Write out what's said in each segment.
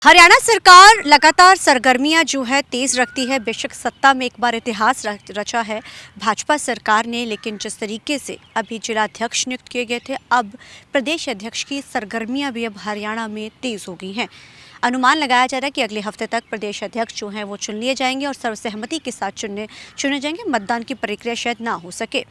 हरियाणा सरकार लगातार सरगर्मियां जो है तेज रखती है। बेशक सत्ता में एक बार इतिहास रचा है भाजपा सरकार ने, लेकिन जिस तरीके से अभी जिलाध्यक्ष नियुक्त किए गए थे, अब प्रदेश अध्यक्ष की सरगर्मियां भी अब हरियाणा में तेज हो गई हैं। अनुमान लगाया जा रहा है कि अगले हफ्ते तक प्रदेश अध्यक्ष जो हैं वो चुन लिए जाएंगे और सर्वसहमति के साथ चुने जाएंगे। मतदान की प्रक्रिया शायद ना हो सके।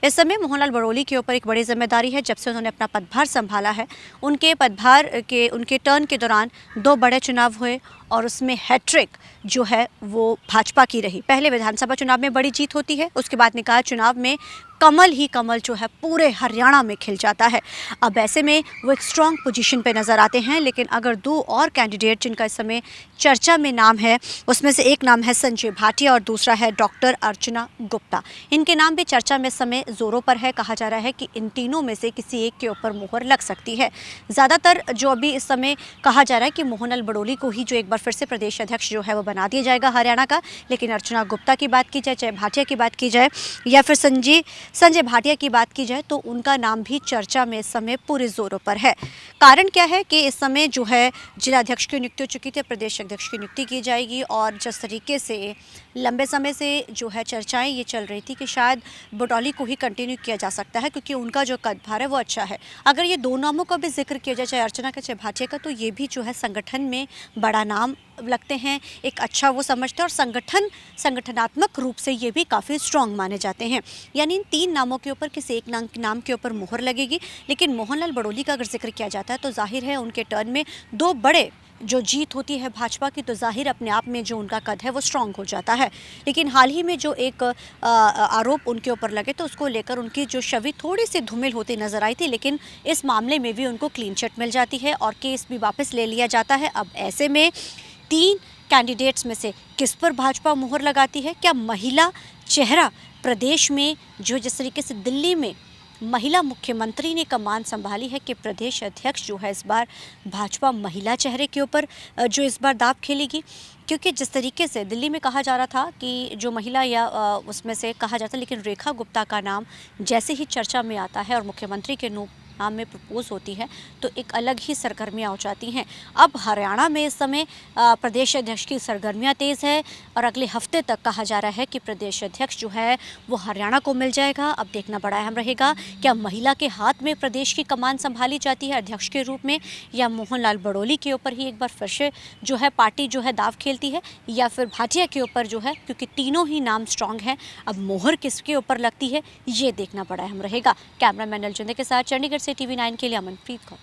इस समय मोहनलाल बड़ोली के ऊपर एक बड़ी जिम्मेदारी है। जब से उन्होंने अपना पदभार संभाला है, उनके टर्न के दौरान 2 बड़े चुनाव हुए और उसमें हैट्रिक जो है वो भाजपा की रही। पहले विधानसभा चुनाव में बड़ी जीत होती है, उसके बाद निकाय चुनाव में कमल ही कमल जो है पूरे हरियाणा में खिल जाता है। अब ऐसे में वो एक स्ट्रॉन्ग पोजीशन पे नज़र आते हैं। लेकिन अगर 2 और कैंडिडेट जिनका इस समय चर्चा में नाम है, उसमें से एक नाम है संजय भाटिया और दूसरा है डॉक्टर अर्चना गुप्ता। इनके नाम भी चर्चा में समय ज़ोरों पर है। कहा जा रहा है कि इन तीनों में से किसी एक के ऊपर मुहर लग सकती है। ज़्यादातर जो अभी इस समय कहा जा रहा है कि मोहनलाल बड़ोली को ही जो एक बार फिर से प्रदेश अध्यक्ष जो है वो बना दिया जाएगा हरियाणा का। लेकिन अर्चना गुप्ता की बात की जाए, चाहे भाटिया की बात की जाए या फिर संजय भाटिया की बात की जाए, तो उनका नाम भी चर्चा में इस समय पूरे जोरों पर है। कारण क्या है कि इस समय जो है जिलाध्यक्ष की नियुक्ति हो चुकी थी, प्रदेश अध्यक्ष की नियुक्ति की जाएगी। और जिस तरीके से लंबे समय से जो है चर्चाएं ये चल रही थी कि शायद बड़ौली को ही कंटिन्यू किया जा सकता है, क्योंकि उनका जो कदभार है वो अच्छा है। अगर ये 2 नामों का भी जिक्र किया जाए, चाहे अर्चना का चाहे भाटिया का, तो ये भी जो है संगठन में बड़ा नाम लगते हैं, एक अच्छा वो समझते हैं और संगठनात्मक रूप से ये भी काफ़ी स्ट्रांग माने जाते हैं। यानी इन 3 नामों के ऊपर किसी एक नाम के ऊपर मुहर लगेगी। लेकिन मोहनलाल बड़ोली का अगर जिक्र किया जाता है तो जाहिर है उनके टर्न में 2 बड़े जो जीत होती है भाजपा की, तो जाहिर अपने आप में जो उनका कद है वो स्ट्रांग हो जाता है। लेकिन हाल ही में जो एक आरोप उनके ऊपर लगे, तो उसको लेकर उनकी जो छवि थोड़ी सी धूमिल होती नजर आई थी। लेकिन इस मामले में भी उनको क्लीन चिट मिल जाती है और केस भी वापस ले लिया जाता है। अब ऐसे में 3 कैंडिडेट्स में से किस पर भाजपा मुहर लगाती है? क्या महिला चेहरा प्रदेश में, जो जिस तरीके से दिल्ली में महिला मुख्यमंत्री ने कमान संभाली है, कि प्रदेश अध्यक्ष जो है इस बार भाजपा महिला चेहरे के ऊपर जो इस बार दांव खेलेगी? क्योंकि जिस तरीके से दिल्ली में कहा जा रहा था कि जो महिला या उसमें से कहा जाता, लेकिन रेखा गुप्ता का नाम जैसे ही चर्चा में आता है और मुख्यमंत्री के नाम में प्रपोज होती है, तो एक अलग ही सरगर्मियाँ हो जाती हैं। अब हरियाणा में इस समय प्रदेश अध्यक्ष की सरगर्मियाँ तेज़ है और अगले हफ्ते तक कहा जा रहा है कि प्रदेश अध्यक्ष जो है वो हरियाणा को मिल जाएगा। अब देखना बड़ा अहम रहेगा, क्या महिला के हाथ में प्रदेश की कमान संभाली जाती है अध्यक्ष के रूप में, या मोहनलाल बड़ोली के ऊपर ही एक बार फिर से जो है पार्टी जो है दाव खेलती है, या फिर भाटिया के ऊपर जो है, क्योंकि तीनों ही नाम स्ट्रांग हैं। अब मोहर किसके ऊपर लगती है ये देखना बड़ा अहम रहेगा। कैमरामैन अलजुंदे के साथ चंडीगढ़ से TV9 के लिए अमनप्रीत कौर।